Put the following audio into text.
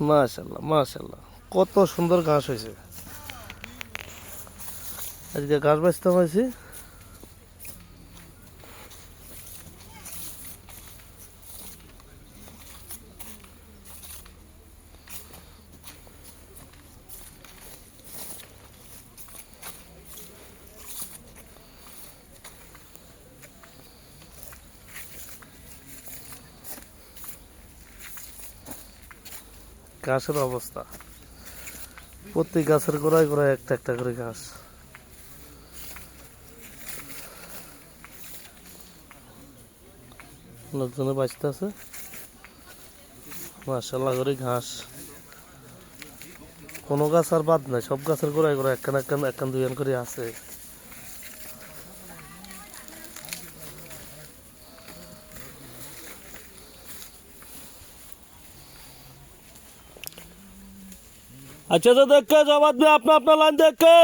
মাশাআল্লাহ মাশাআল্লাহ, কত সুন্দর ঘাস হয়েছে। আজকে ঘাস বাঁচতাম হয়েছি। ঘাসের অবস্থা, প্রত্যেক গাছের গোড়ায় গোড়ায় একটা একটা করে ঘাস। লোকজনে বাঁচতে আছে মাশাআল্লাহ করে ঘাস। কোনো গাছ আর বাদ নাই, সব গাছের গোড়ায় গোড়ায় একখান একখান একখান দুইখান করে আছে। अच्छा तो देख के जब आदमी अपना अपना लाइन देख के